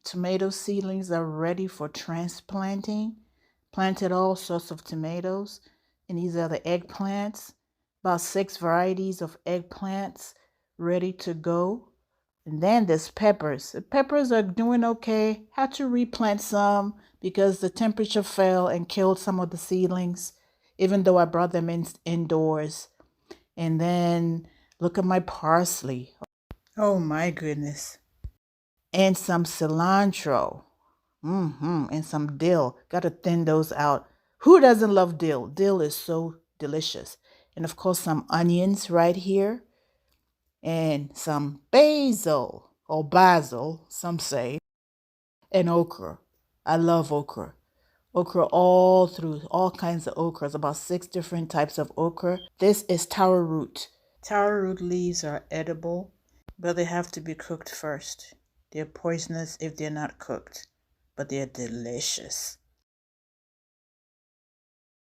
tomato seedlings are ready for transplanting. Planted all sorts of tomatoes, and these are the eggplants. About 6 varieties of eggplants ready to go. And then there's peppers. The peppers are doing okay. Had to replant some because the temperature fell and killed some of the seedlings, even though I brought them indoors. And then look at my parsley. Oh my goodness. And some cilantro. And some dill. Got to thin those out. Who doesn't love dill? Dill is so delicious. And of course, some onions right here. And some basil, or basil, some say. And okra. I love okra. Okra all through, all kinds of okras, about 6 different types of okra. This is taro root. Taro root leaves are edible, but they have to be cooked first. They're poisonous if they're not cooked, but they're delicious.